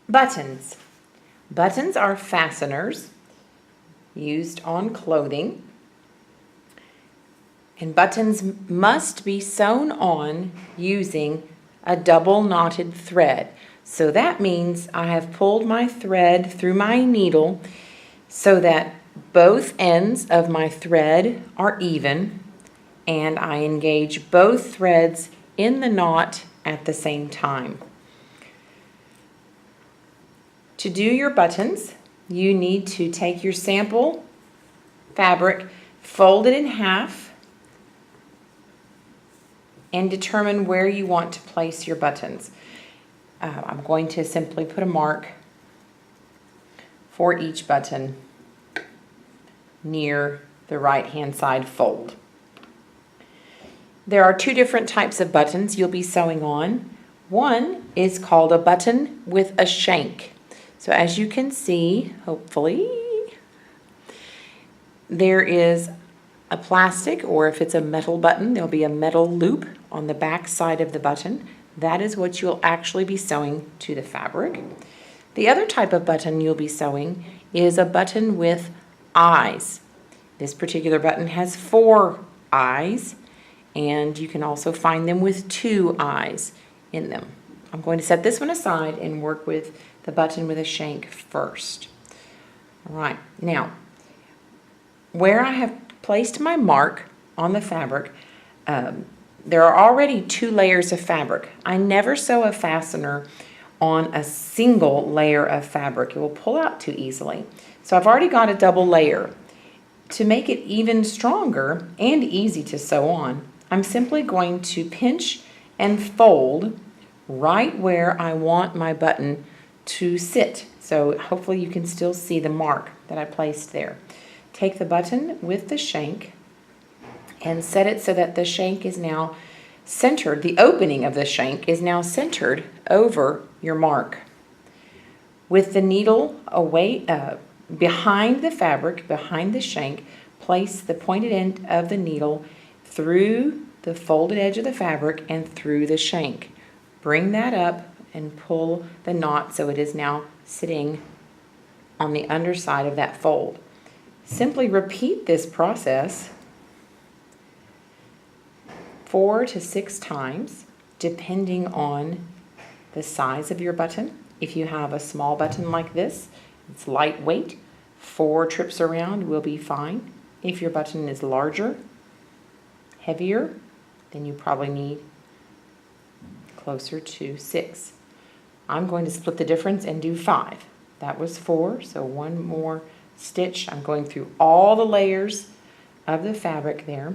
Buttons. Buttons are fasteners used on clothing. And buttons must be sewn on using a double knotted thread. So that means I have pulled my thread through my needle so that both ends of my thread are even, and I engage both threads in the knot at the same time. To do your buttons, you need to take your sample fabric, fold it in half, and determine where you want to place your buttons. I'm going to simply put a mark for each button near the right-hand side fold. There are two different types of buttons you'll be sewing on. One is called a button with a shank. So as you can see, hopefully, there is a plastic, or if it's a metal button, there'll be a metal loop on the back side of the button. That is what you'll actually be sewing to the fabric. The other type of button you'll be sewing is a button with eyes. This particular button has 4 eyes, and you can also find them with 2 eyes in them. I'm going to set this one aside and work with the button with a shank first. All right, now, where I have placed my mark on the fabric, there are already 2 layers of fabric. I never sew a fastener on a single layer of fabric. It will pull out too easily. So I've already got a double layer. To make it even stronger and easy to sew on, I'm simply going to pinch and fold right where I want my button to sit. So hopefully you can still see the mark that I placed there. Take the button with the shank and set it so that the shank is now centered. The opening of the shank is now centered over your mark. With the needle away behind the fabric, behind the shank, place the pointed end of the needle through the folded edge of the fabric and through the shank. Bring that up and pull the knot so it is now sitting on the underside of that fold. Simply repeat this process 4 to 6 times, depending on the size of your button. If you have a small button like this, it's lightweight, 4 trips around will be fine. If your button is larger, heavier, then you probably need closer to 6. I'm going to split the difference and do 5. That was 4, so 1 more stitch. I'm going through all the layers of the fabric there.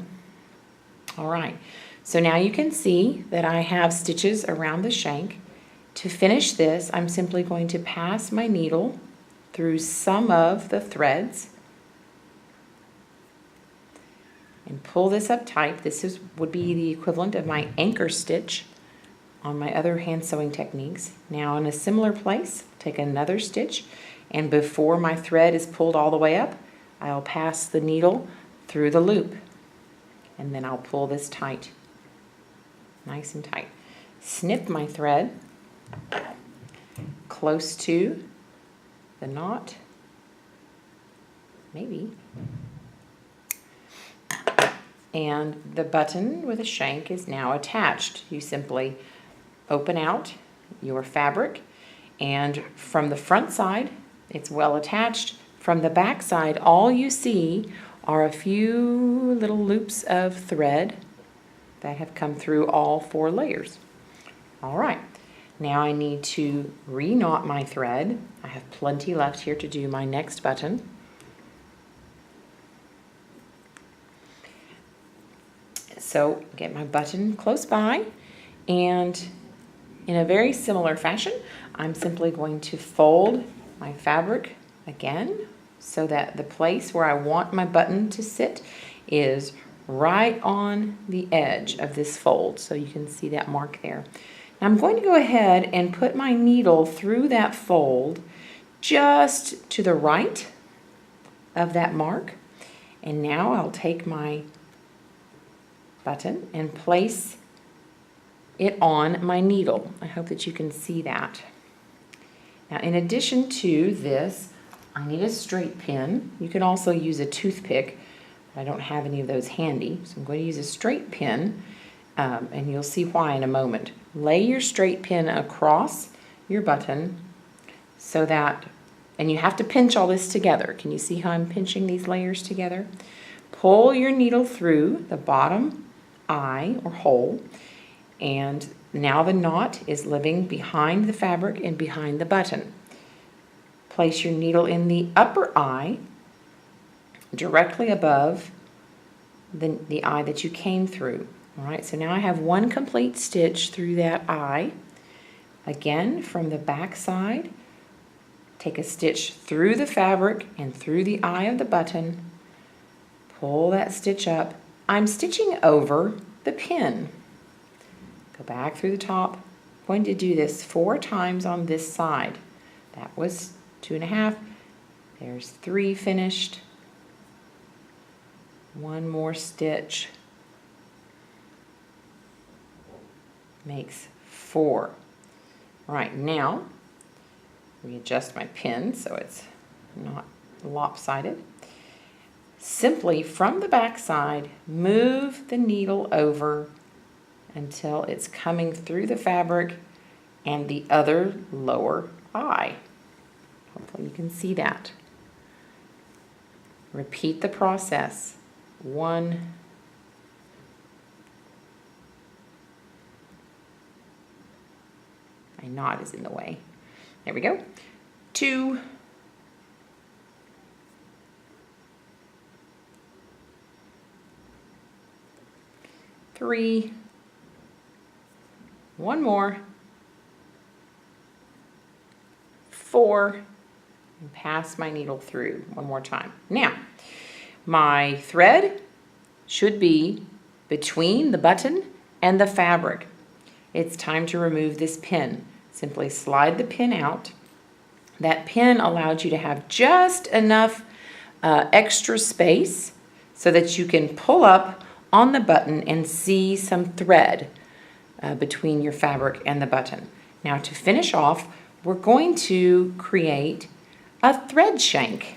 All right, so now you can see that I have stitches around the shank. To finish this, I'm simply going to pass my needle through some of the threads and pull this up tight. This would be the equivalent of my anchor stitch on my other hand sewing techniques. Now in a similar place, take another stitch, and before my thread is pulled all the way up, I'll pass the needle through the loop, and then I'll pull this tight, nice and tight. Snip my thread close to the knot, maybe, and the button with a shank is now attached. You simply open out your fabric, and from the front side it's well attached. From the back side, all you see are a few little loops of thread that have come through all 4 layers. All right, now I need to re-knot my thread. I have plenty left here to do my next button. So get my button close by, and in a very similar fashion, I'm simply going to fold my fabric again so that the place where I want my button to sit is right on the edge of this fold. So you can see that mark there. Now I'm going to go ahead and put my needle through that fold just to the right of that mark. And now I'll take my button and place it on my needle. I hope that you can see that. Now, in addition to this, I need a straight pin. You can also use a toothpick. I don't have any of those handy, so I'm going to use a straight pin, and you'll see why in a moment. Lay your straight pin across your button so that, and you have to pinch all this together. Can you see how I'm pinching these layers together? Pull your needle through the bottom eye or hole, and now the knot is living behind the fabric and behind the button. Place your needle in the upper eye, directly above the eye that you came through. All right, so now I have one complete stitch through that eye. Again, from the back side, take a stitch through the fabric and through the eye of the button. Pull that stitch up. I'm stitching over the pin. Go back through the top. I'm going to do this 4 times on this side. That was 2.5. There's 3 finished. 1 more stitch makes 4. All right, now readjust my pin so it's not lopsided. Simply from the back side, move the needle over until it's coming through the fabric and the other lower eye. Hopefully you can see that. Repeat the process. 1, my knot is in the way. There we go. 2, 3, 1 more, 4, and pass my needle through 1 more time. Now, my thread should be between the button and the fabric. It's time to remove this pin. Simply slide the pin out. That pin allowed you to have just enough extra space so that you can pull up on the button and see some thread between your fabric and the button. Now, to finish off, we're going to create a thread shank.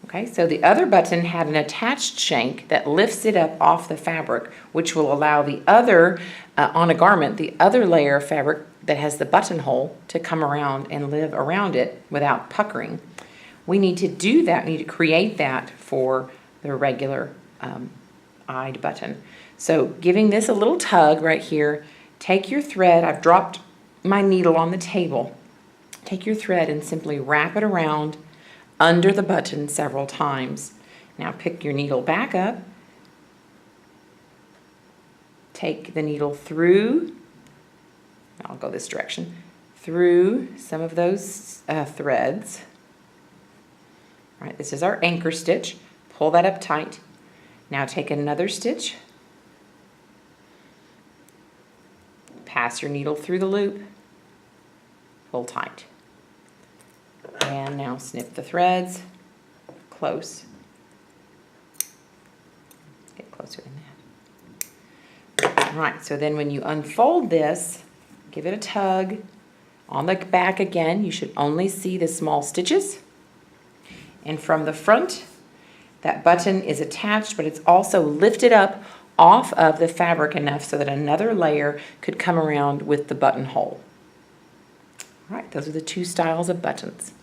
Okay, so the other button had an attached shank that lifts it up off the fabric, which will allow the other, on a garment, the other layer of fabric that has the buttonhole to come around and live around it without puckering. We need to do that, we need to create that for the regular eyed button. So giving this a little tug right here, take your thread, I've dropped my needle on the table, take your thread and simply wrap it around under the button several times. Now pick your needle back up, take the needle through, I'll go this direction, through some of those threads. All right, this is our anchor stitch. Pull that up tight. Now take another stitch, pass your needle through the loop, pull tight. And now snip the threads close. Get closer than that. All right, so then when you unfold this, give it a tug. On the back again, you should only see the small stitches. And from the front, that button is attached, but it's also lifted up off of the fabric enough so that another layer could come around with the buttonhole. All right, those are the 2 styles of buttons.